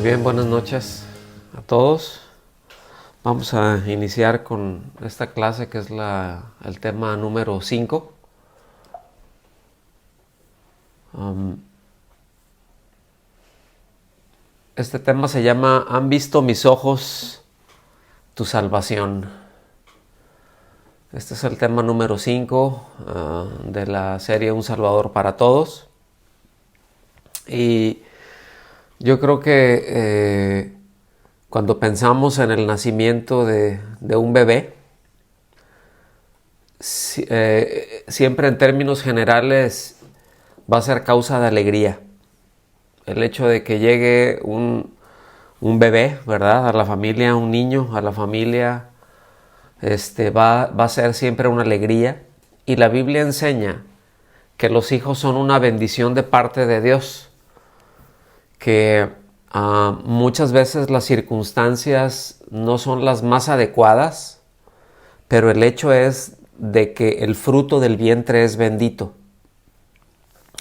Muy bien, buenas noches a todos. Vamos a iniciar con esta clase que es el tema número 5. Este tema se llama ¿Han visto mis ojos tu salvación? Este es el tema número 5 de la serie Un Salvador para Todos. Y yo creo que cuando pensamos en el nacimiento de un bebé, siempre en términos generales va a ser causa de alegría. El hecho de que llegue un bebé, ¿verdad? A la familia, un niño, a la familia, va a ser siempre una alegría. Y la Biblia enseña que los hijos son una bendición de parte de Dios. Que muchas veces las circunstancias no son las más adecuadas, pero el hecho es de que el fruto del vientre es bendito.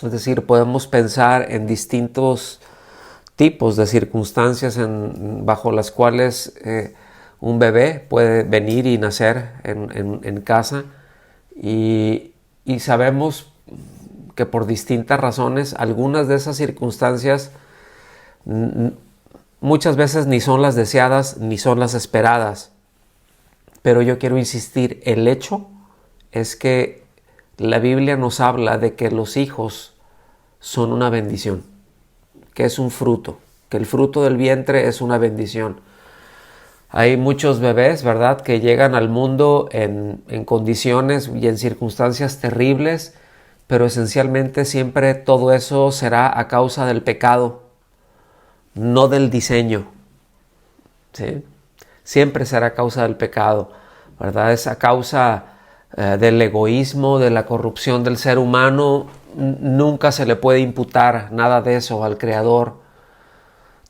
Es decir, podemos pensar en distintos tipos de circunstancias bajo las cuales un bebé puede venir y nacer en casa y sabemos que por distintas razones algunas de esas circunstancias muchas veces ni son las deseadas ni son las esperadas. Pero yo quiero insistir, el hecho es que la Biblia nos habla de que los hijos son una bendición, que es un fruto, que el fruto del vientre es una bendición. Hay muchos bebés, ¿verdad?, que llegan al mundo en condiciones y en circunstancias terribles, pero esencialmente siempre todo eso será a causa del pecado, no del diseño, ¿sí? Siempre será causa del pecado, ¿verdad? Es a causa del egoísmo, de la corrupción del ser humano. Nunca se le puede imputar nada de eso al Creador.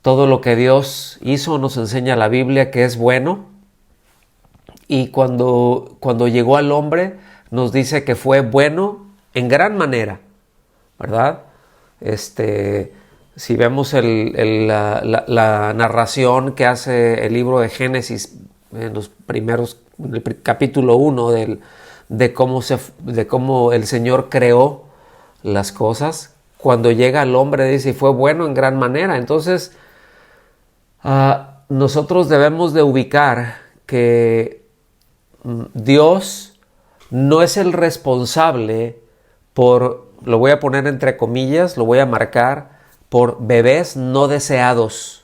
Todo lo que Dios hizo nos enseña la Biblia que es bueno. Y cuando llegó al hombre nos dice que fue bueno en gran manera, ¿verdad? Si vemos la narración que hace el libro de Génesis en el capítulo 1 de cómo el Señor creó las cosas, cuando llega al hombre dice, fue bueno en gran manera. Entonces, nosotros debemos de ubicar que Dios no es el responsable lo voy a poner entre comillas, lo voy a marcar, por bebés no deseados.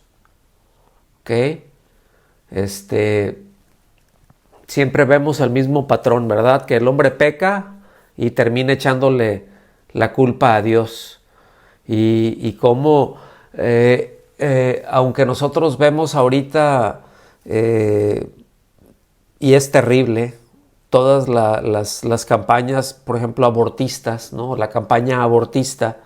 ¿Ok? Siempre vemos el mismo patrón, ¿verdad? Que el hombre peca y termina echándole la culpa a Dios. Y cómo, aunque nosotros vemos ahorita, y es terrible, todas las campañas, por ejemplo, abortistas, ¿no? La campaña abortista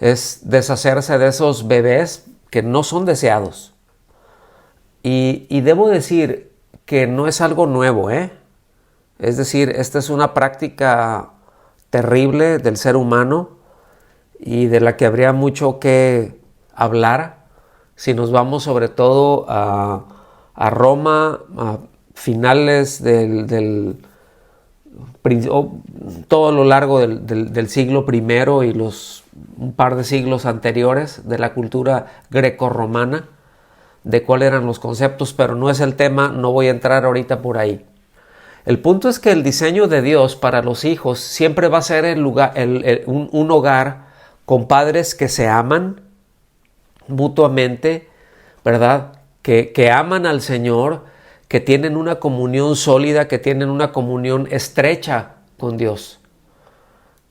es deshacerse de esos bebés que no son deseados. Y debo decir que no es algo nuevo, ¿eh? Es decir, esta es una práctica terrible del ser humano y de la que habría mucho que hablar si nos vamos sobre todo a Roma, a finales todo a lo largo del siglo I y un par de siglos anteriores de la cultura grecorromana, de cuáles eran los conceptos, pero no es el tema, no voy a entrar ahorita por ahí. El punto es que el diseño de Dios para los hijos siempre va a ser un hogar con padres que se aman mutuamente, ¿verdad? Que aman al Señor, que tienen una comunión sólida, que tienen una comunión estrecha con Dios,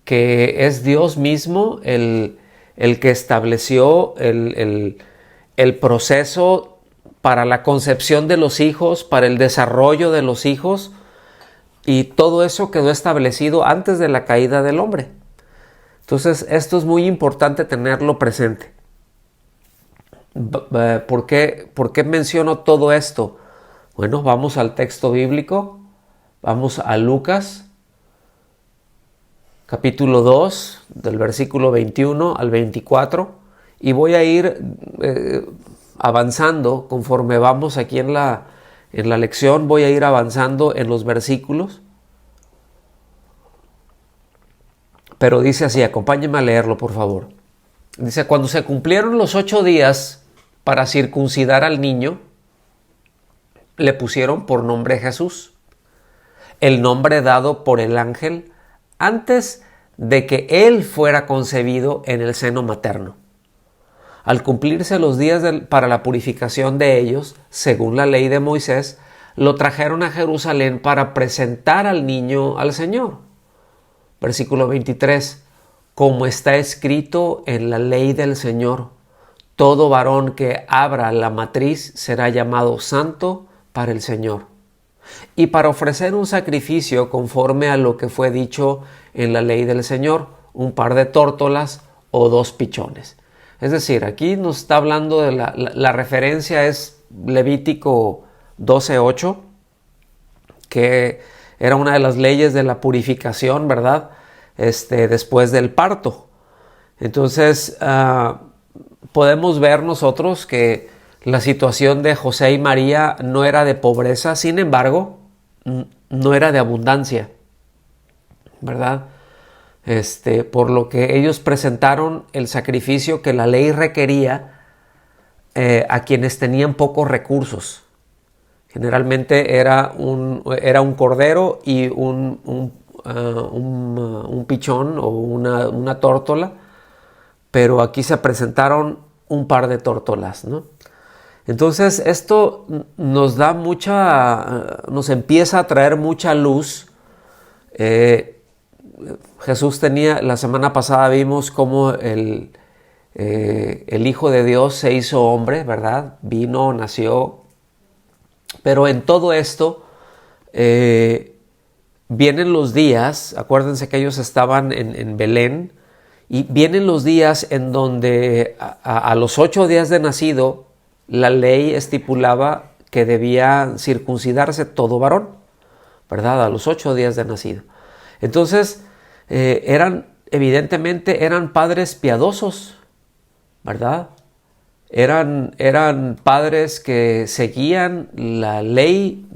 que es Dios mismo el que estableció el proceso para la concepción de los hijos, para el desarrollo de los hijos, y todo eso quedó establecido antes de la caída del hombre. Entonces, esto es muy importante tenerlo presente. ¿Por qué menciono todo esto? Bueno, vamos al texto bíblico, vamos a Lucas, capítulo 2, del versículo 21 al 24, y voy a ir avanzando, conforme vamos aquí en la lección, voy a ir avanzando en los versículos. Pero dice así, acompáñenme a leerlo, por favor. Dice, cuando se cumplieron los 8 días para circuncidar al niño, le pusieron por nombre Jesús, el nombre dado por el ángel antes de que él fuera concebido en el seno materno. Al cumplirse los días para la purificación de ellos, según la ley de Moisés, lo trajeron a Jerusalén para presentar al niño al Señor. Versículo 23. Como está escrito en la ley del Señor, todo varón que abra la matriz será llamado santo para el Señor. Y para ofrecer un sacrificio conforme a lo que fue dicho en la ley del Señor, un par de tórtolas o 2 pichones. Es decir, aquí nos está hablando de la referencia es Levítico 12:8, que era una de las leyes de la purificación, ¿verdad? Después del parto. Entonces, podemos ver nosotros que la situación de José y María no era de pobreza, sin embargo, no era de abundancia, ¿verdad? Por lo que ellos presentaron el sacrificio que la ley requería a quienes tenían pocos recursos. Generalmente era un cordero y un pichón o una tórtola, pero aquí se presentaron un par de tórtolas, ¿no? Entonces esto nos empieza a traer mucha luz. Jesús tenía, la semana pasada vimos cómo el Hijo de Dios se hizo hombre, ¿verdad? Vino, nació. Pero en todo esto vienen los días, acuérdense que ellos estaban en Belén, y vienen los días en donde a los 8 días de nacido, la ley estipulaba que debía circuncidarse todo varón, ¿verdad? A los 8 días de nacido. Entonces, evidentemente eran padres piadosos, ¿verdad? Eran padres que seguían la ley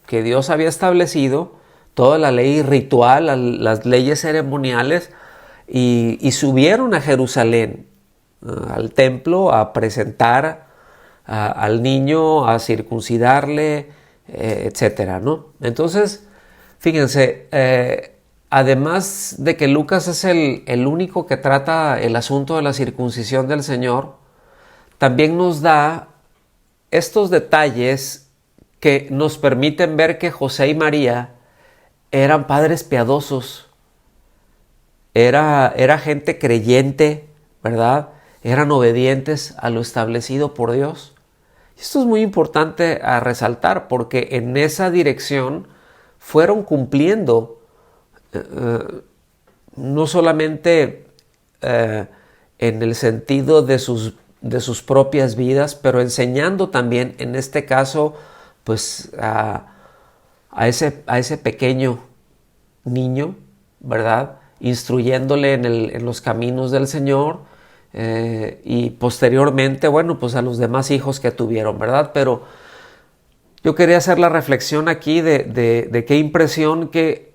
que Dios había establecido, toda la ley ritual, las leyes ceremoniales, y subieron a Jerusalén, al templo, a presentar al niño, a circuncidarle, etcétera, ¿no? Entonces, fíjense, además de que Lucas es el único que trata el asunto de la circuncisión del Señor, también nos da estos detalles que nos permiten ver que José y María eran padres piadosos, era gente creyente, ¿verdad? Eran obedientes a lo establecido por Dios. Esto es muy importante a resaltar porque en esa dirección fueron cumpliendo no solamente en el sentido de sus propias vidas, pero enseñando también, en este caso, pues a ese pequeño niño, ¿verdad? Instruyéndole en los caminos del Señor, y posteriormente, bueno, pues a los demás hijos que tuvieron, ¿verdad? Pero yo quería hacer la reflexión aquí de qué impresión que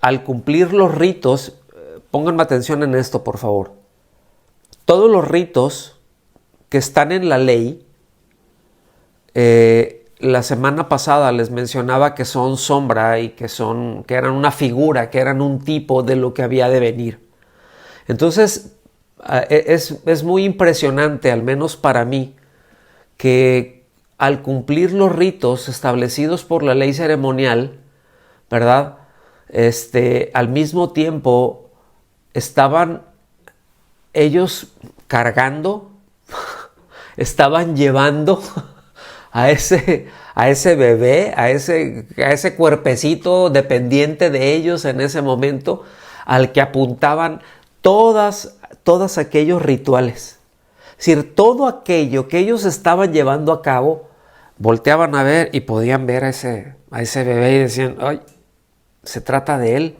al cumplir los ritos, pónganme atención en esto, por favor. Todos los ritos que están en la ley, la semana pasada les mencionaba que son sombra y que eran una figura, que eran un tipo de lo que había de venir. Entonces, es muy impresionante, al menos para mí, que al cumplir los ritos establecidos por la ley ceremonial, ¿verdad? Al mismo tiempo estaban ellos cargando, estaban llevando a ese bebé, a ese cuerpecito dependiente de ellos en ese momento, al que apuntaban todos aquellos rituales. Es decir, todo aquello que ellos estaban llevando a cabo, volteaban a ver y podían ver a ese bebé y decían, ¡ay! Se trata de él.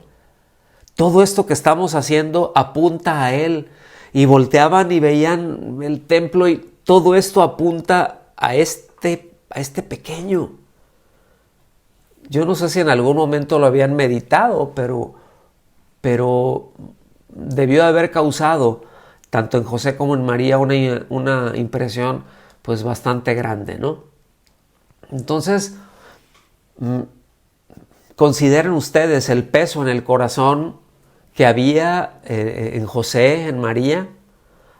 Todo esto que estamos haciendo apunta a él. Y volteaban y veían el templo y todo esto apunta a este pequeño. Yo no sé si en algún momento lo habían meditado, pero debió de haber causado tanto en José como en María una impresión pues bastante grande, ¿no? Entonces, consideren ustedes el peso en el corazón que había en José, en María,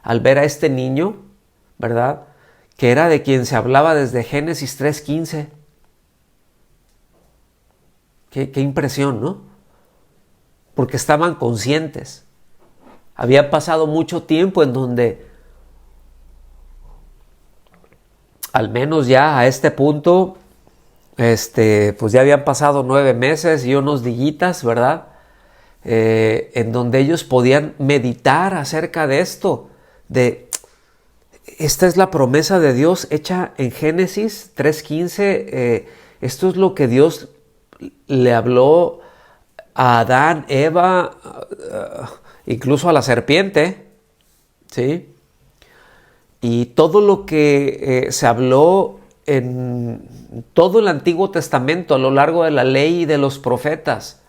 al ver a este niño, ¿verdad? Que era de quien se hablaba desde Génesis 3:15. Qué impresión, ¿no? Porque estaban conscientes. Había pasado mucho tiempo en donde, al menos ya a este punto, pues ya habían pasado 9 meses y unos días, ¿verdad? En donde ellos podían meditar acerca de esto, esta es la promesa de Dios hecha en Génesis 3:15, esto es lo que Dios le habló a Adán, Eva, incluso a la serpiente, ¿sí? Y todo lo que se habló en todo el Antiguo Testamento a lo largo de la ley y de los profetas,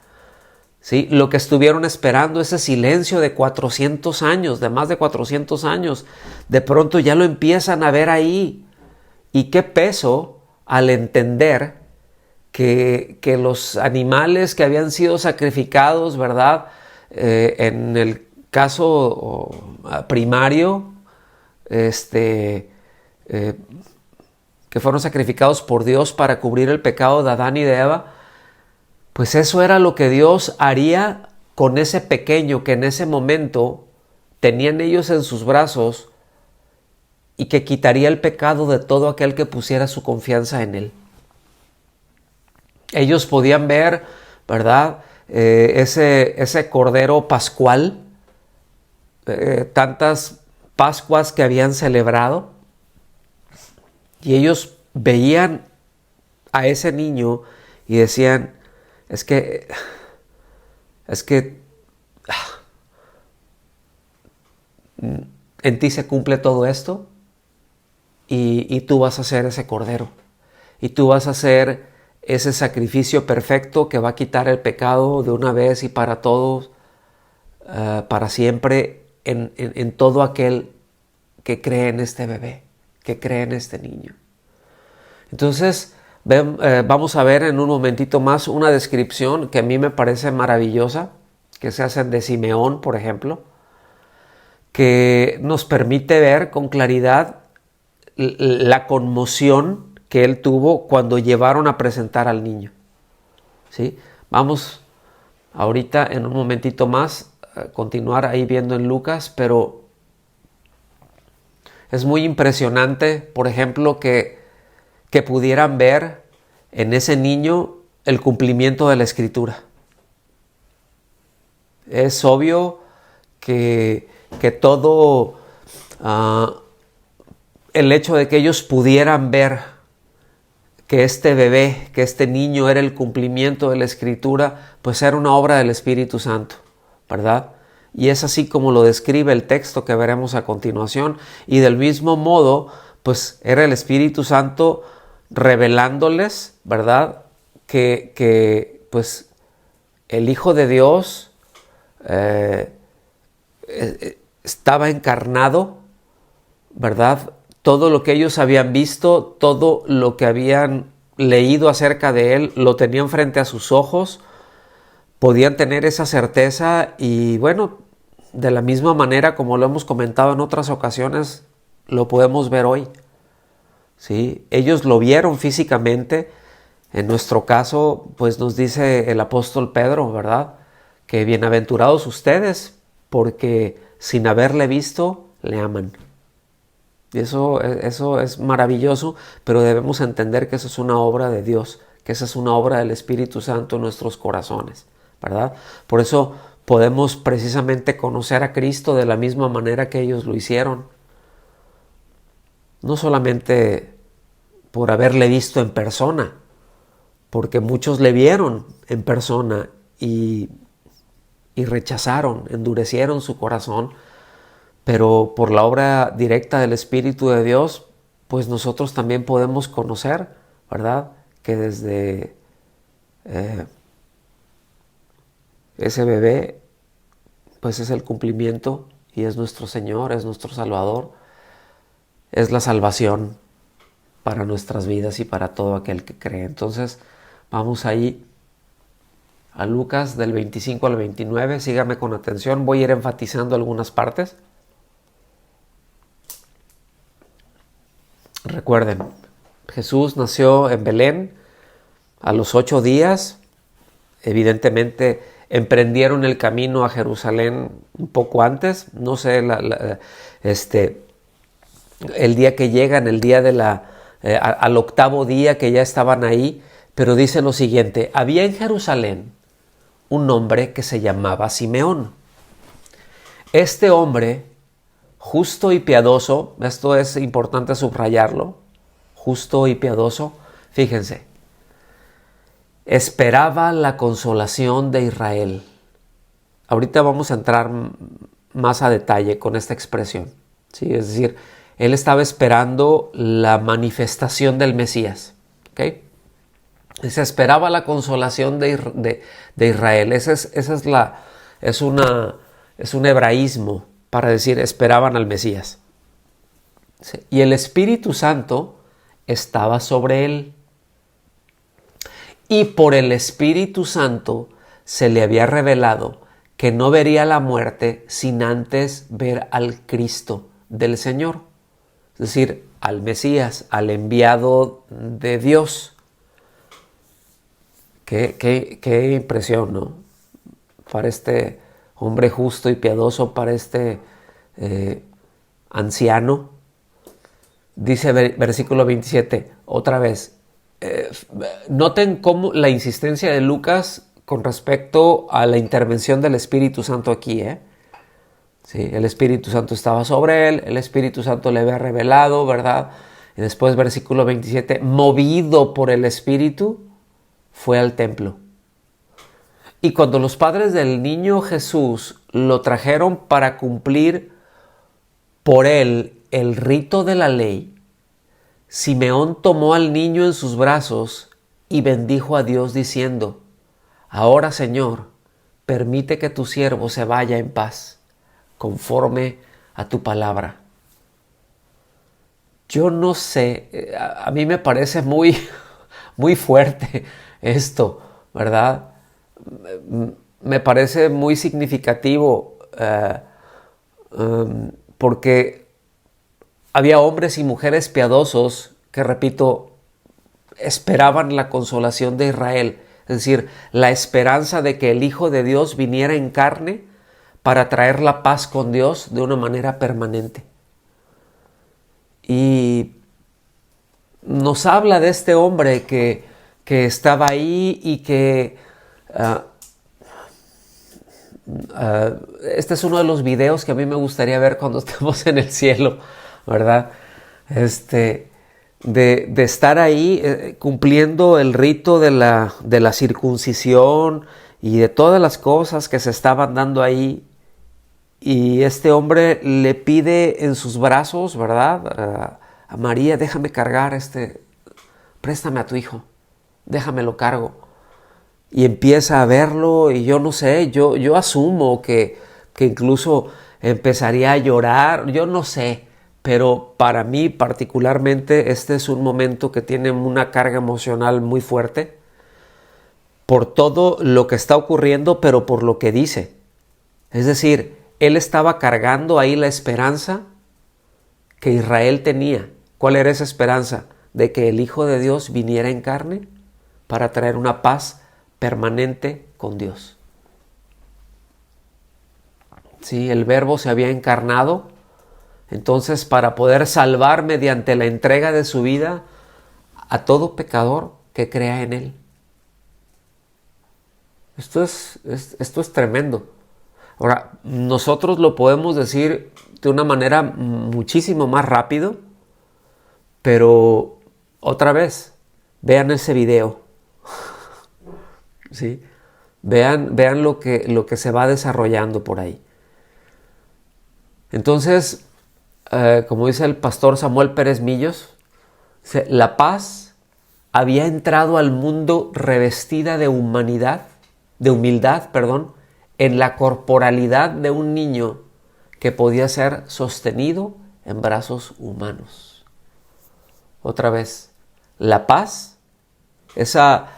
¿sí? Lo que estuvieron esperando, ese silencio de 400 años, de más de 400 años, de pronto ya lo empiezan a ver ahí. Y qué peso al entender que los animales que habían sido sacrificados, ¿verdad? En el caso primario, que fueron sacrificados por Dios para cubrir el pecado de Adán y de Eva, pues eso era lo que Dios haría con ese pequeño que en ese momento tenían ellos en sus brazos y que quitaría el pecado de todo aquel que pusiera su confianza en él. Ellos podían ver, ¿verdad? Ese cordero pascual, tantas Pascuas que habían celebrado, y ellos veían a ese niño y decían, es que en ti se cumple todo esto y tú vas a ser ese cordero y tú vas a ser ese sacrificio perfecto que va a quitar el pecado de una vez y para todos, para siempre, en todo aquel que cree en este bebé, que cree en este niño. Entonces, vamos a ver en un momentito más una descripción que a mí me parece maravillosa, que se hace de Simeón, por ejemplo, que nos permite ver con claridad la conmoción que él tuvo cuando llevaron a presentar al niño. ¿Sí? Vamos ahorita en un momentito más a continuar ahí viendo en Lucas, pero es muy impresionante, por ejemplo, que pudieran ver en ese niño el cumplimiento de la Escritura. Es obvio que todo el hecho de que ellos pudieran ver que este bebé, que este niño era el cumplimiento de la Escritura, pues era una obra del Espíritu Santo, ¿verdad? Y es así como lo describe el texto que veremos a continuación. Y del mismo modo, pues era el Espíritu Santo revelándoles, ¿verdad? Que pues el Hijo de Dios estaba encarnado, ¿verdad? Todo lo que ellos habían visto, todo lo que habían leído acerca de él, lo tenían frente a sus ojos, podían tener esa certeza y bueno, de la misma manera como lo hemos comentado en otras ocasiones, lo podemos ver hoy. ¿Sí? Ellos lo vieron físicamente. En nuestro caso, pues nos dice el apóstol Pedro, ¿verdad? Que bienaventurados ustedes, porque sin haberle visto, le aman. Y eso es maravilloso, pero debemos entender que eso es una obra de Dios, que esa es una obra del Espíritu Santo en nuestros corazones, ¿verdad? Por eso podemos precisamente conocer a Cristo de la misma manera que ellos lo hicieron. No solamente por haberle visto en persona, porque muchos le vieron en persona y rechazaron, endurecieron su corazón, pero por la obra directa del Espíritu de Dios, pues nosotros también podemos conocer, ¿verdad? Que desde ese bebé, pues es el cumplimiento y es nuestro Señor, es nuestro Salvador, es la salvación para nuestras vidas y para todo aquel que cree. Entonces, vamos ahí a Lucas del 25 al 29, sígame con atención, voy a ir enfatizando algunas partes. Recuerden, Jesús nació en Belén a los 8 días, evidentemente emprendieron el camino a Jerusalén un poco antes, no sé, el día que llegan, el día al octavo día que ya estaban ahí, pero dice lo siguiente: había en Jerusalén un hombre que se llamaba Simeón. Este hombre, justo y piadoso, esto es importante subrayarlo, justo y piadoso, fíjense, esperaba la consolación de Israel. Ahorita vamos a entrar más a detalle con esta expresión, ¿sí? Es decir, él estaba esperando la manifestación del Mesías, ¿ok? Se esperaba la consolación de Israel. Es un hebraísmo para decir esperaban al Mesías. ¿Sí? Y el Espíritu Santo estaba sobre él. Y por el Espíritu Santo se le había revelado que no vería la muerte sin antes ver al Cristo del Señor. Es decir, al Mesías, al enviado de Dios. Qué impresión, ¿no? Para este hombre justo y piadoso, para este anciano. Dice versículo 27, otra vez. Noten cómo la insistencia de Lucas con respecto a la intervención del Espíritu Santo aquí, Sí, el Espíritu Santo estaba sobre él, el Espíritu Santo le había revelado, ¿verdad? Y después versículo 27, movido por el Espíritu, fue al templo. Y cuando los padres del niño Jesús lo trajeron para cumplir por él el rito de la ley, Simeón tomó al niño en sus brazos y bendijo a Dios diciendo: ahora, Señor, permite que tu siervo se vaya en paz, conforme a tu palabra. Yo no sé, a mí me parece muy, muy fuerte esto, ¿verdad? Me parece muy significativo porque había hombres y mujeres piadosos que, repito, esperaban la consolación de Israel, es decir, la esperanza de que el Hijo de Dios viniera en carne para traer la paz con Dios de una manera permanente. Y nos habla de este hombre que estaba ahí y que este es uno de los videos que a mí me gustaría ver cuando estemos en el cielo, ¿verdad? De estar ahí cumpliendo el rito de la circuncisión y de todas las cosas que se estaban dando ahí. Y este hombre le pide en sus brazos, ¿verdad? A María: déjame cargar préstame a tu hijo, déjamelo cargo. Y empieza a verlo y yo no sé, yo asumo que incluso empezaría a llorar, yo no sé, pero para mí particularmente este es un momento que tiene una carga emocional muy fuerte por todo lo que está ocurriendo, pero por lo que dice. Es decir, él estaba cargando ahí la esperanza que Israel tenía. ¿Cuál era esa esperanza? De que el Hijo de Dios viniera en carne para traer una paz permanente con Dios. Sí, el Verbo se había encarnado, entonces para poder salvar mediante la entrega de su vida a todo pecador que crea en Él. Esto es tremendo. Ahora, nosotros lo podemos decir de una manera muchísimo más rápido, pero otra vez, vean ese video. ¿Sí? Vean lo que se va desarrollando por ahí. Entonces, como dice el pastor Samuel Pérez Millos, la paz había entrado al mundo revestida de humildad, en la corporalidad de un niño que podía ser sostenido en brazos humanos. Otra vez, la paz, esa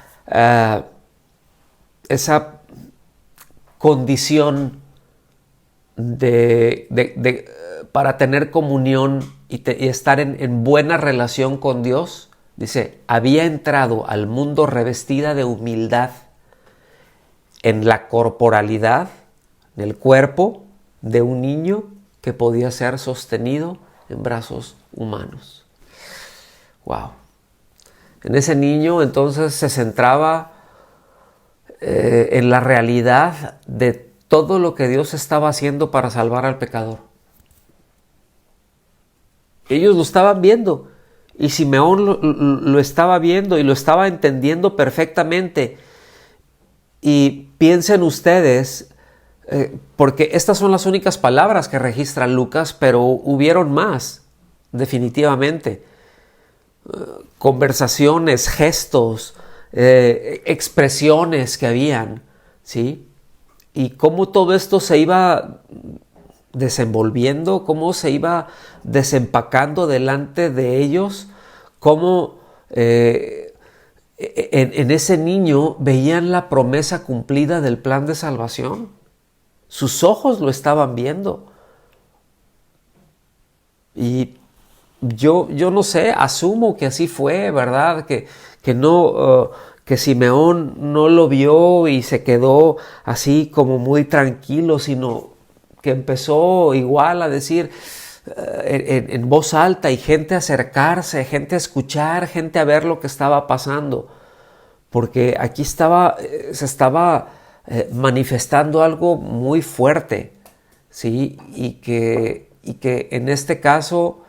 condición para tener comunión y estar en buena relación con Dios, dice, había entrado al mundo revestida de humildad en la corporalidad, en el cuerpo de un niño que podía ser sostenido en brazos humanos. ¡Wow! En ese niño entonces se centraba en la realidad de todo lo que Dios estaba haciendo para salvar al pecador. Ellos lo estaban viendo y Simeón lo estaba viendo y lo estaba entendiendo perfectamente. Y piensen ustedes, porque estas son las únicas palabras que registra Lucas, pero hubieron más, definitivamente. Conversaciones, gestos, expresiones que habían, ¿sí? Y cómo todo esto se iba desenvolviendo, cómo se iba desempacando delante de ellos, cómo en ese niño veían la promesa cumplida del plan de salvación. Sus ojos lo estaban viendo. Y yo no sé, asumo que así fue, ¿verdad? Que Simeón no lo vio y se quedó así como muy tranquilo, sino que empezó igual a decir en voz alta y gente a acercarse, gente a escuchar, gente a ver lo que estaba pasando. Porque aquí se estaba manifestando algo muy fuerte, ¿sí? Y que en este caso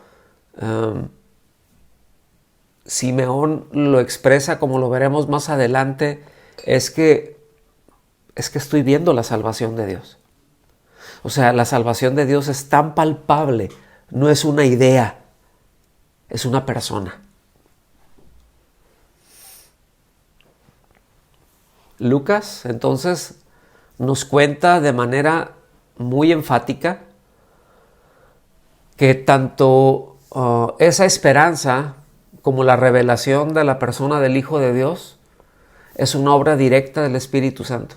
Simeón lo expresa, como lo veremos más adelante, es que estoy viendo la salvación de Dios. O sea, la salvación de Dios es tan palpable, no es una idea, es una persona. Lucas, entonces, nos cuenta de manera muy enfática que tanto esa esperanza como la revelación de la persona del Hijo de Dios es una obra directa del Espíritu Santo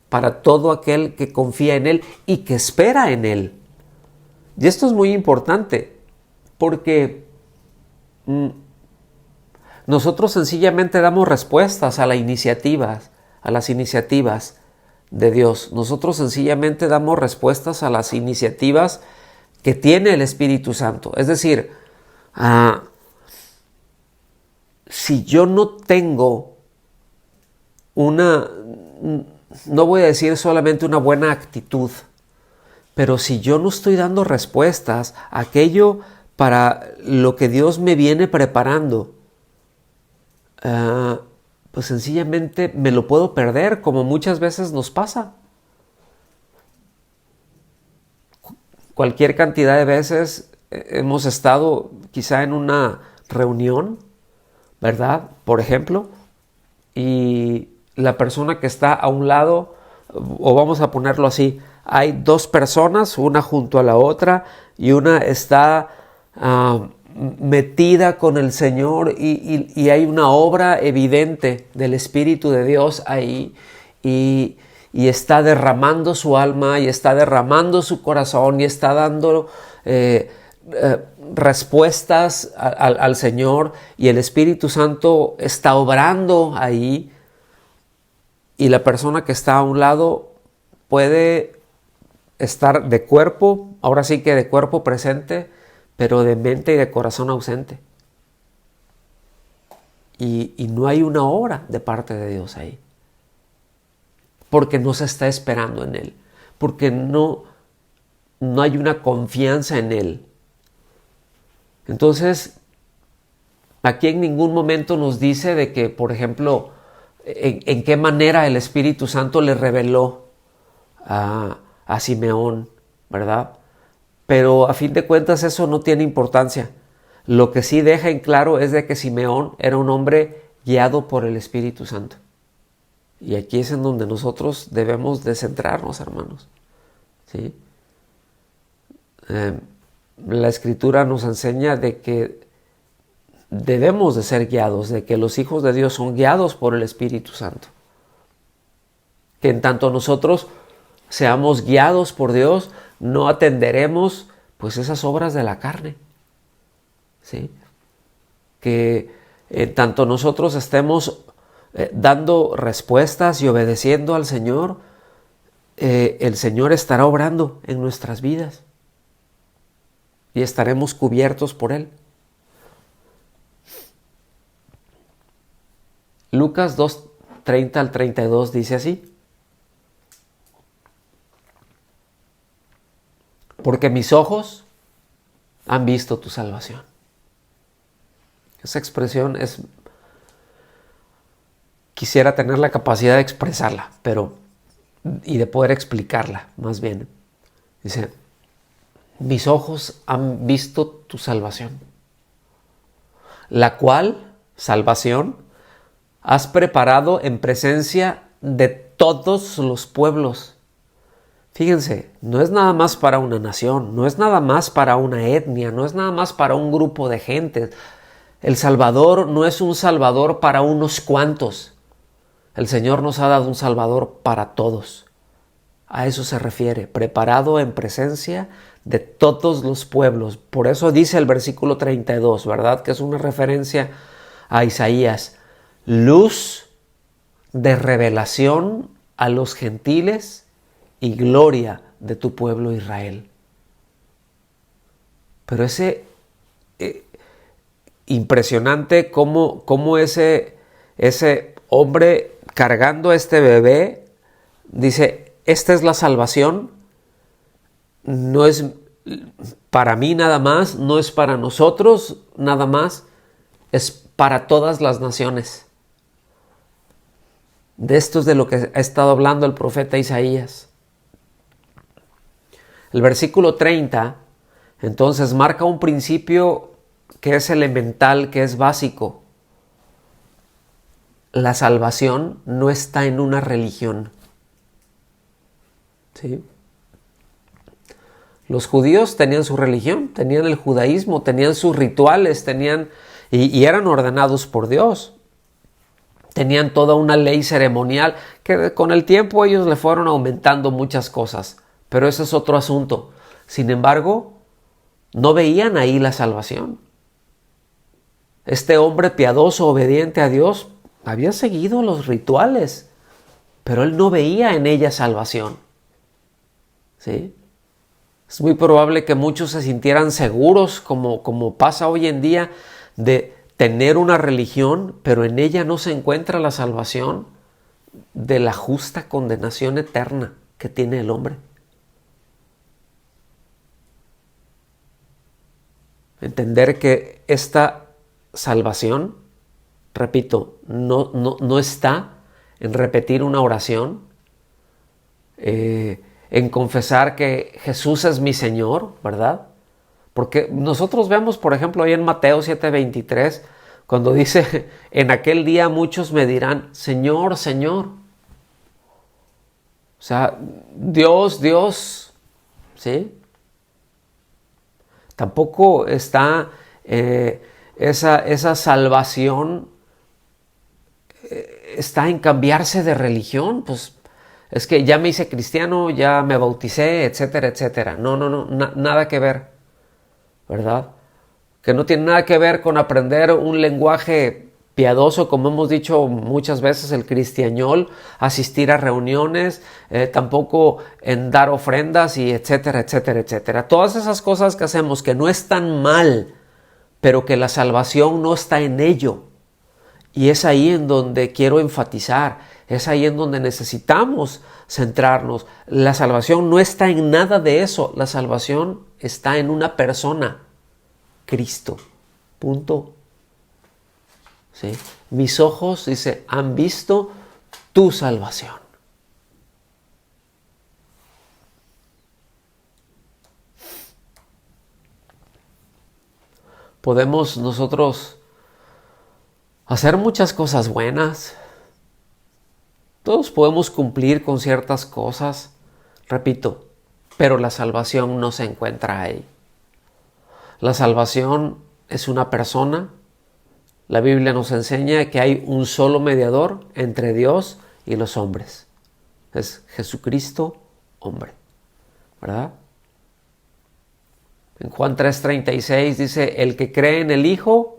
para todo aquel que confía en Él y que espera en Él. Y esto es muy importante porque nosotros sencillamente damos respuestas a las iniciativas de Dios. Nosotros sencillamente damos respuestas a las iniciativas que tiene el Espíritu Santo. Es decir, si yo no tengo no voy a decir solamente una buena actitud, pero si yo no estoy dando respuestas a aquello para lo que Dios me viene preparando, pues sencillamente me lo puedo perder, como muchas veces nos pasa. Cualquier cantidad de veces hemos estado quizá en una reunión, ¿verdad? Por ejemplo, y la persona que está a un lado, o vamos a ponerlo así, hay dos personas, una junto a la otra, y una está metida con el Señor y hay una obra evidente del Espíritu de Dios ahí y está derramando su alma y está derramando su corazón y está dando respuestas al Señor y el Espíritu Santo está obrando ahí y la persona que está a un lado puede estar de cuerpo, ahora sí que de cuerpo presente, pero de mente y de corazón ausente. Y no hay una obra de parte de Dios ahí. Porque no se está esperando en Él. Porque no hay una confianza en Él. Entonces, aquí en ningún momento nos dice de que, por ejemplo, en qué manera el Espíritu Santo le reveló a Simeón, ¿verdad? Pero a fin de cuentas eso no tiene importancia. Lo que sí deja en claro es de que Simeón era un hombre guiado por el Espíritu Santo. Y aquí es en donde nosotros debemos de centrarnos, hermanos. ¿Sí? La Escritura nos enseña de que debemos de ser guiados, de que los hijos de Dios son guiados por el Espíritu Santo. Que en tanto nosotros seamos guiados por Dios, no atenderemos pues esas obras de la carne. ¿Sí? Que en tanto nosotros estemos dando respuestas y obedeciendo al Señor, el Señor estará obrando en nuestras vidas y estaremos cubiertos por Él. Lucas 2:30 al 32 dice así: porque mis ojos han visto tu salvación. Esa expresión quisiera tener la capacidad de expresarla, y de poder explicarla, más bien. Dice, mis ojos han visto tu salvación, la cual, salvación, has preparado en presencia de todos los pueblos. Fíjense, no es nada más para una nación, no es nada más para una etnia, no es nada más para un grupo de gente. El Salvador no es un Salvador para unos cuantos. El Señor nos ha dado un Salvador para todos. A eso se refiere, preparado en presencia de todos los pueblos. Por eso dice el versículo 32, ¿verdad? Que es una referencia a Isaías. Luz de revelación a los gentiles y gloria de tu pueblo Israel. Pero ese impresionante cómo ese hombre cargando a este bebé dice, esta es la salvación, no es para mí nada más, no es para nosotros nada más, es para todas las naciones. De esto es de lo que ha estado hablando el profeta Isaías. El versículo 30, entonces, marca un principio que es elemental, que es básico. La salvación no está en una religión. ¿Sí? Los judíos tenían su religión, tenían el judaísmo, tenían sus rituales, y eran ordenados por Dios. Tenían toda una ley ceremonial que con el tiempo ellos le fueron aumentando muchas cosas, pero ese es otro asunto. Sin embargo, no veían ahí la salvación. Este hombre piadoso, obediente a Dios, había seguido los rituales, pero él no veía en ella salvación. ¿Sí? Es muy probable que muchos se sintieran seguros, como pasa hoy en día, de tener una religión, pero en ella no se encuentra la salvación de la justa condenación eterna que tiene el hombre. Entender que esta salvación, repito, no está en repetir una oración, en confesar que Jesús es mi Señor, ¿verdad? Porque nosotros vemos, por ejemplo, ahí en Mateo 7:23, cuando dice, en aquel día muchos me dirán, Señor, Señor. O sea, Dios, Dios, ¿sí? Tampoco está esa salvación, está en cambiarse de religión, pues es que ya me hice cristiano, ya me bauticé, etcétera, etcétera. No, nada que ver, ¿verdad? Que no tiene nada que ver con aprender un lenguaje piadoso, como hemos dicho muchas veces, el cristiañol, asistir a reuniones, tampoco en dar ofrendas y etcétera, etcétera, etcétera. Todas esas cosas que hacemos que no están mal, pero que la salvación no está en ello. Y es ahí en donde quiero enfatizar, es ahí en donde necesitamos centrarnos. La salvación no está en nada de eso, la salvación está en una persona, Cristo. Punto. ¿Sí? Mis ojos, dice, han visto tu salvación. podemos nosotros hacer muchas cosas buenas. Todos podemos cumplir con ciertas cosas, repito, pero la salvación no se encuentra ahí. La salvación es una persona. La Biblia nos enseña que hay un solo mediador entre Dios y los hombres. Es Jesucristo, hombre, ¿verdad? En Juan 3:36 dice, el que cree en el Hijo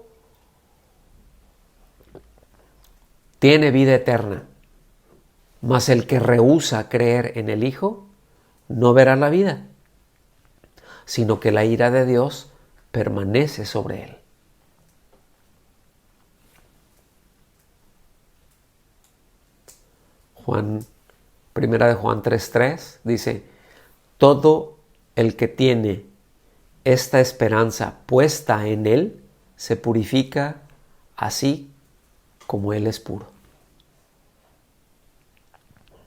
tiene vida eterna, mas el que rehúsa creer en el Hijo no verá la vida, sino que la ira de Dios permanece sobre él. Primera de Juan 3:3 dice, todo el que tiene esta esperanza puesta en Él se purifica así como Él es puro.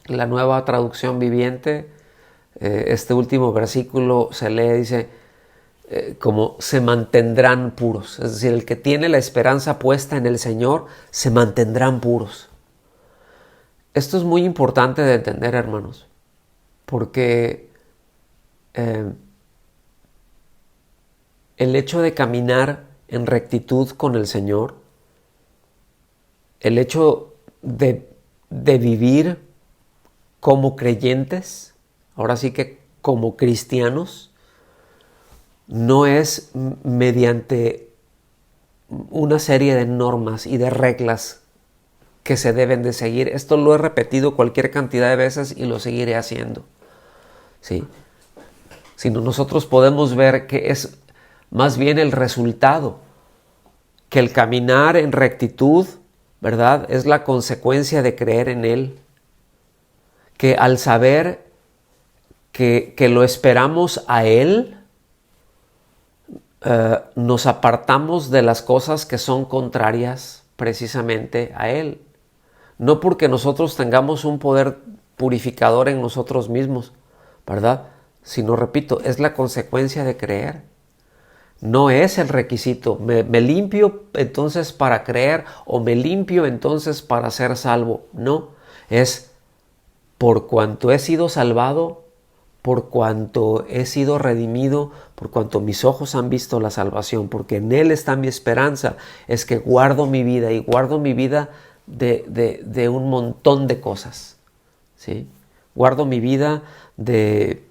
La Nueva Traducción Viviente, este último versículo se lee, dice, como se mantendrán puros. Es decir, el que tiene la esperanza puesta en el Señor se mantendrán puros. Esto es muy importante de entender, hermanos, porque el hecho de caminar en rectitud con el Señor, el hecho de vivir como creyentes, ahora sí que como cristianos, no es mediante una serie de normas y de reglas que se deben de seguir. Esto lo he repetido cualquier cantidad de veces y lo seguiré haciendo, ¿sí? Sino nosotros podemos ver que es más bien el resultado, que el caminar en rectitud, ¿verdad?, es la consecuencia de creer en Él, que al saber que lo esperamos a Él, nos apartamos de las cosas que son contrarias precisamente a Él. No porque nosotros tengamos un poder purificador en nosotros mismos, ¿verdad? Sino, repito, es la consecuencia de creer. No es el requisito. Me limpio entonces para creer o me limpio entonces para ser salvo. No, es por cuanto he sido salvado, por cuanto he sido redimido, por cuanto mis ojos han visto la salvación, porque en Él está mi esperanza, es que guardo mi vida y guardo mi vida de un montón de cosas, ¿sí? Guardo mi vida de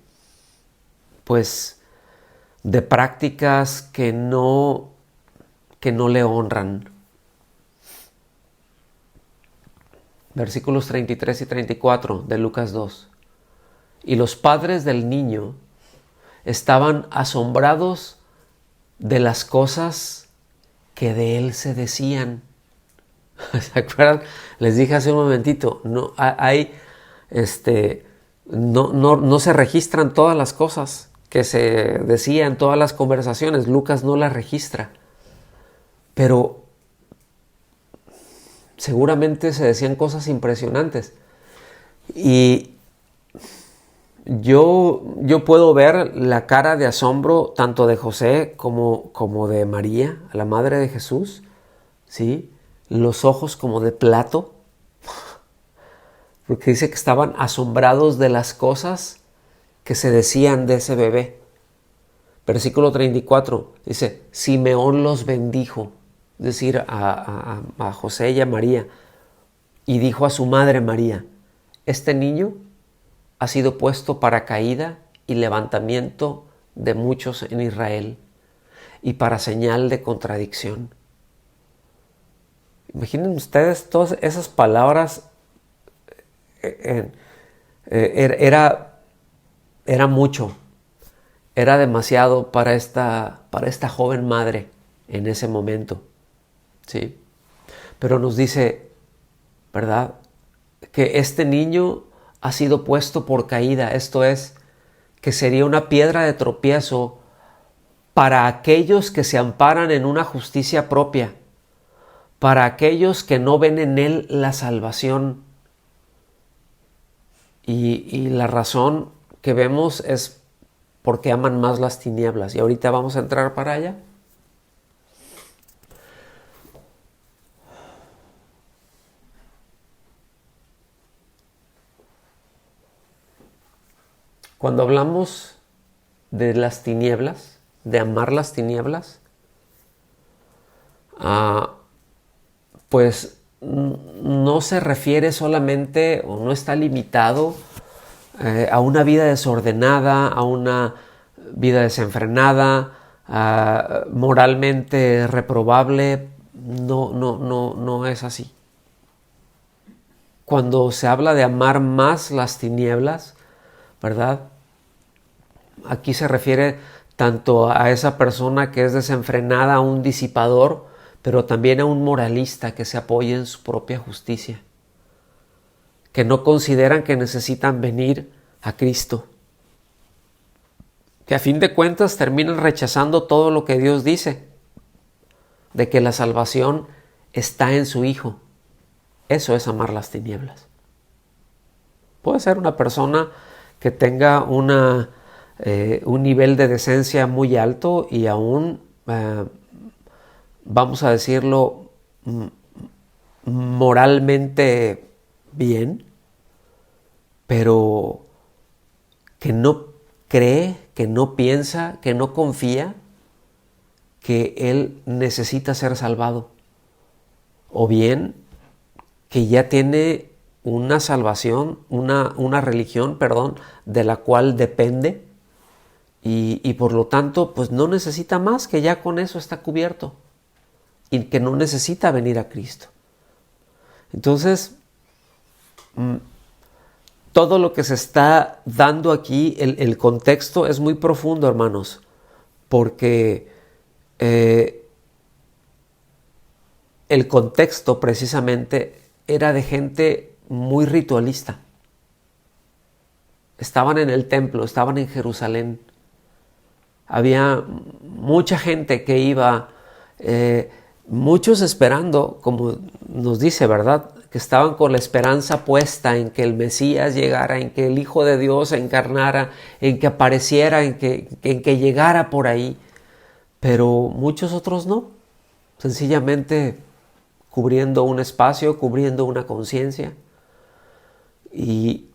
prácticas que no le honran. Versículos 33 y 34 de Lucas 2. Y los padres del niño estaban asombrados de las cosas que de él se decían. ¿Se acuerdan? Les dije hace un momentito, no se registran todas las cosas que se decían, todas las conversaciones. Lucas no las registra. Pero seguramente se decían cosas impresionantes. Y yo puedo ver la cara de asombro tanto de José como de María, la madre de Jesús, ¿sí? Los ojos como de plato, porque dice que estaban asombrados de las cosas que se decían de ese bebé. Versículo 34 dice, Simeón los bendijo, es decir, a José y a María, y dijo a su madre María, este niño ha sido puesto para caída y levantamiento de muchos en Israel y para señal de contradicción. Imaginen ustedes todas esas palabras. Era mucho, era demasiado para esta joven madre en ese momento, ¿sí? Pero nos dice, ¿verdad?, que este niño ha sido puesto por caída, esto es, que sería una piedra de tropiezo para aquellos que se amparan en una justicia propia, para aquellos que no ven en Él la salvación. Y la razón que vemos es porque aman más las tinieblas. Y ahorita vamos a entrar para allá. Cuando hablamos de las tinieblas, de amar las tinieblas, pues no se refiere solamente o no está limitado a una vida desordenada, a una vida desenfrenada, moralmente reprobable. No es así. Cuando se habla de amar más las tinieblas, ¿verdad? Aquí se refiere tanto a esa persona que es desenfrenada, a un disipador, pero también a un moralista que se apoya en su propia justicia, que no consideran que necesitan venir a Cristo, que a fin de cuentas terminan rechazando todo lo que Dios dice, de que la salvación está en su Hijo. Eso es amar las tinieblas. Puede ser una persona que tenga un nivel de decencia muy alto y aún, vamos a decirlo, moralmente bien, pero que no cree, que no piensa, que no confía que él necesita ser salvado, o bien que ya tiene una salvación, una religión, de la cual depende y por lo tanto pues no necesita más, que ya con eso está cubierto y que no necesita venir a Cristo. Entonces, todo lo que se está dando aquí, el contexto es muy profundo, hermanos, porque el contexto precisamente era de gente muy ritualista. Estaban en el templo, estaban en Jerusalén. Había mucha gente que iba, muchos esperando, como nos dice, ¿verdad?, que estaban con la esperanza puesta en que el Mesías llegara, en que el Hijo de Dios se encarnara, en que apareciera, en que llegara por ahí. Pero muchos otros no, sencillamente cubriendo un espacio, cubriendo una conciencia. Y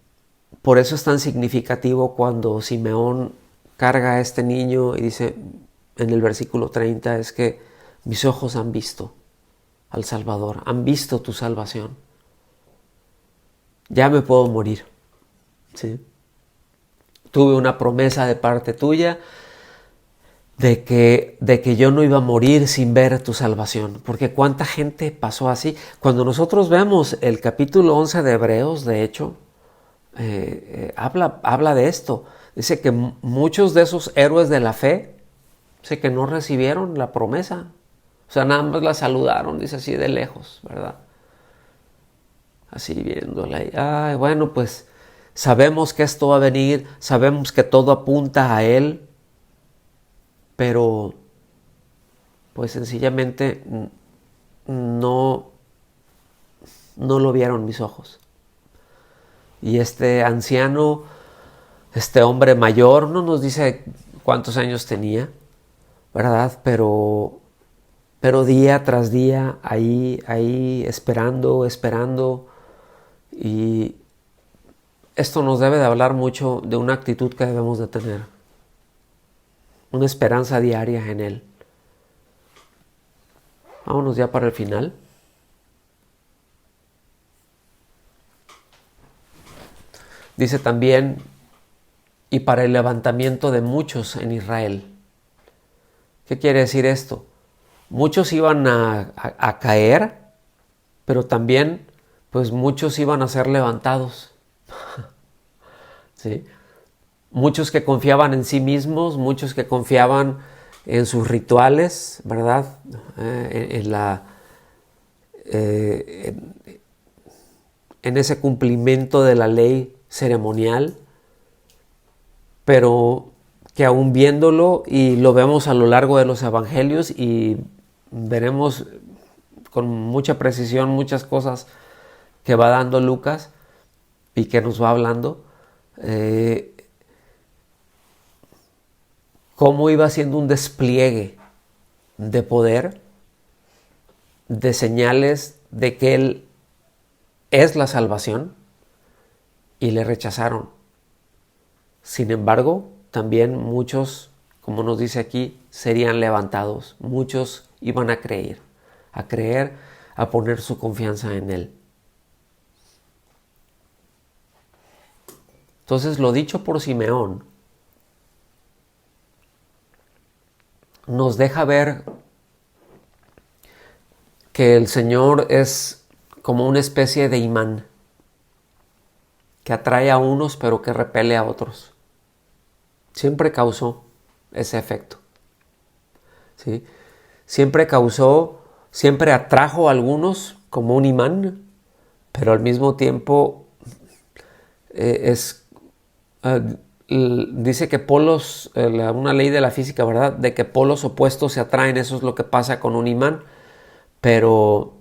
por eso es tan significativo cuando Simeón carga a este niño y dice en el versículo 30, es que mis ojos han visto al Salvador, han visto tu salvación. Ya me puedo morir, ¿sí? Tuve una promesa de parte tuya de que yo no iba a morir sin ver tu salvación, porque cuánta gente pasó así. Cuando nosotros vemos el capítulo 11 de Hebreos, de hecho, habla de esto. Dice que muchos de esos héroes de la fe, dice que no recibieron la promesa, o sea, nada más la saludaron, dice así de lejos, ¿verdad? Así viéndola. Ay, bueno, pues sabemos que esto va a venir, sabemos que todo apunta a Él, pero pues sencillamente no lo vieron mis ojos. Y este anciano, este hombre mayor, no nos dice cuántos años tenía, ¿verdad? Pero día tras día ahí esperando. Y esto nos debe de hablar mucho de una actitud que debemos de tener. Una esperanza diaria en Él. Vámonos ya para el final. Dice también, y para el levantamiento de muchos en Israel. ¿Qué quiere decir esto? Muchos iban a caer, pero también pues muchos iban a ser levantados. ¿Sí? Muchos que confiaban en sí mismos, muchos que confiaban en sus rituales, ¿verdad? En ese cumplimiento de la ley ceremonial, pero que aún viéndolo, y lo vemos a lo largo de los evangelios y veremos con mucha precisión muchas cosas que va dando Lucas y que nos va hablando, cómo iba siendo un despliegue de poder, de señales de que Él es la salvación, y le rechazaron. Sin embargo, también muchos, como nos dice aquí, serían levantados. Muchos iban a creer, a poner su confianza en Él. Entonces, lo dicho por Simeón nos deja ver que el Señor es como una especie de imán que atrae a unos pero que repele a otros. Siempre causó ese efecto, ¿sí? Siempre atrajo a algunos como un imán, pero al mismo tiempo dice que polos, una ley de la física, ¿verdad? De que polos opuestos se atraen, eso es lo que pasa con un imán, pero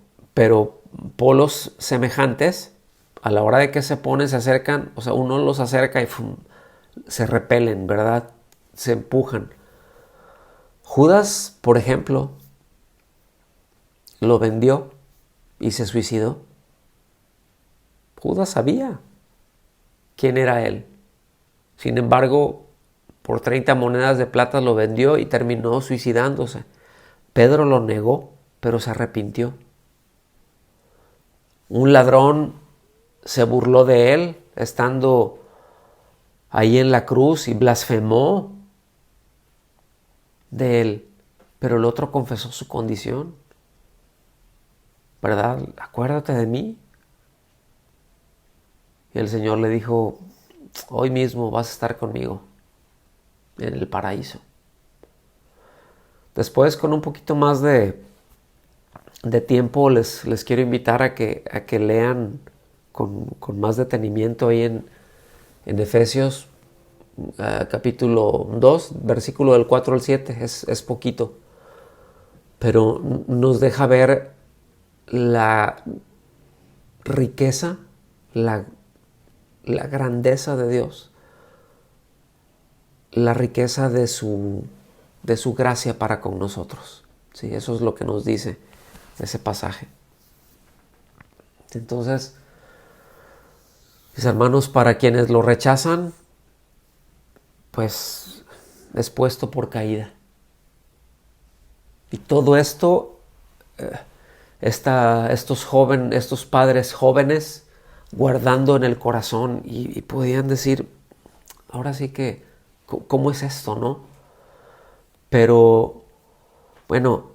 polos semejantes, a la hora de que se ponen, se acercan, o sea, uno los acerca y se repelen, ¿verdad? Se empujan. Judas, por ejemplo, lo vendió y se suicidó. Judas sabía quién era él. Sin embargo, por 30 monedas de plata lo vendió y terminó suicidándose. Pedro lo negó, pero se arrepintió. Un ladrón se burló de él estando ahí en la cruz y blasfemó de él, pero el otro confesó su condición, ¿verdad? Acuérdate de mí. Y el Señor le dijo, hoy mismo vas a estar conmigo en el paraíso. Después, con un poquito más de tiempo, les quiero invitar a que lean con más detenimiento ahí en Efesios capítulo 2, versículo del 4 al 7, es poquito, pero nos deja ver la riqueza, la grandeza de Dios, la riqueza de su gracia para con nosotros. Sí, eso es lo que nos dice ese pasaje. Entonces, mis hermanos, para quienes lo rechazan, pues es puesto por caída. Y todo esto, estos padres jóvenes guardando en el corazón y podían decir, ahora sí que, ¿cómo es esto, no? Pero, bueno,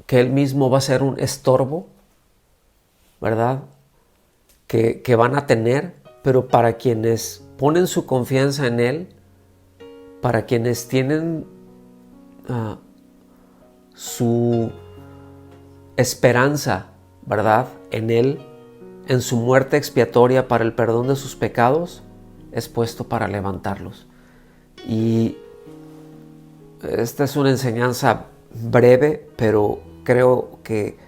que él mismo va a ser un estorbo, ¿verdad? Que van a tener, pero para quienes ponen su confianza en él, para quienes tienen su esperanza, ¿verdad?, en él, en su muerte expiatoria para el perdón de sus pecados, es puesto para levantarlos. Y esta es una enseñanza breve, pero creo que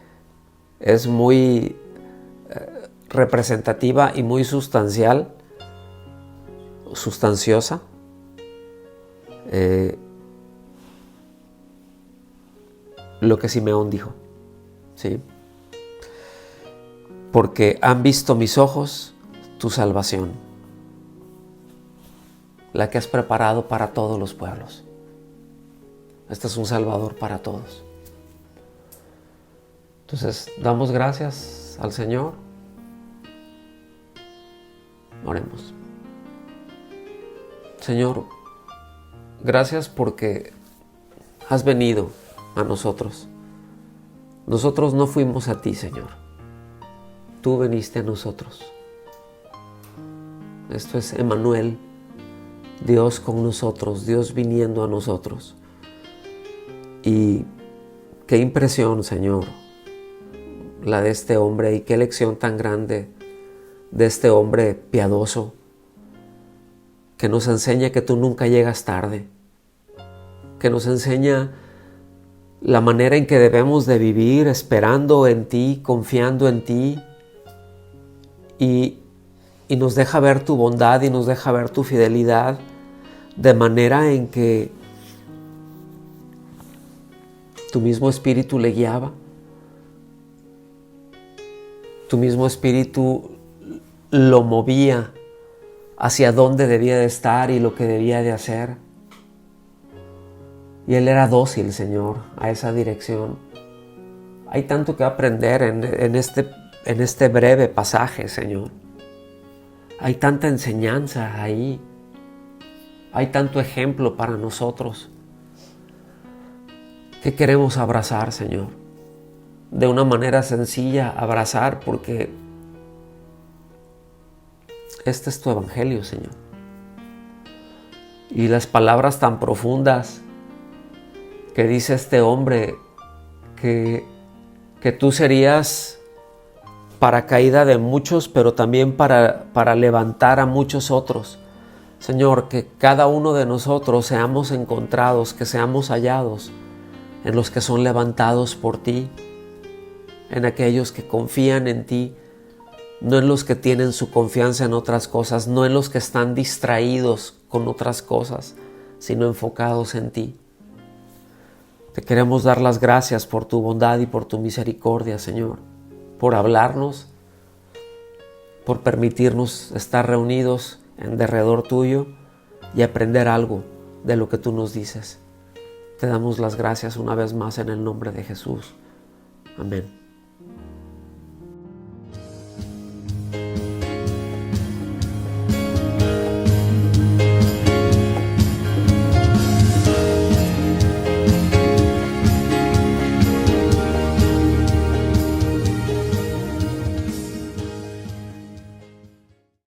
es muy representativa y muy sustanciosa, lo que Simeón dijo, ¿sí? Porque han visto mis ojos tu salvación, la que has preparado para todos los pueblos. Este es un Salvador para todos. Entonces, damos gracias al Señor. Oremos. Señor, gracias porque has venido a nosotros. Nosotros no fuimos a ti, Señor. Tú viniste a nosotros. Esto es Emmanuel, Dios con nosotros, Dios viniendo a nosotros. Y qué impresión, Señor, la de este hombre, y qué lección tan grande de este hombre piadoso que nos enseña que tú nunca llegas tarde, que nos enseña la manera en que debemos de vivir esperando en ti, confiando en ti, y nos deja ver tu bondad y nos deja ver tu fidelidad, de manera en que tu mismo espíritu le guiaba, tu mismo espíritu lo movía hacia dónde debía de estar y lo que debía de hacer. Y él era dócil, Señor, a esa dirección. Hay tanto que aprender en este breve pasaje, Señor. Hay tanta enseñanza ahí. Hay tanto ejemplo para nosotros que queremos abrazar, Señor. De una manera sencilla, abrazar, porque este es tu evangelio, Señor. Y las palabras tan profundas que dice este hombre, que tú serías paracaída de muchos, pero también para levantar a muchos otros. Señor, que cada uno de nosotros seamos encontrados, que seamos hallados en los que son levantados por ti, en aquellos que confían en ti, no en los que tienen su confianza en otras cosas, no en los que están distraídos con otras cosas, sino enfocados en ti. Te queremos dar las gracias por tu bondad y por tu misericordia, Señor, por hablarnos, por permitirnos estar reunidos en derredor tuyo y aprender algo de lo que tú nos dices. Te damos las gracias una vez más en el nombre de Jesús. Amén.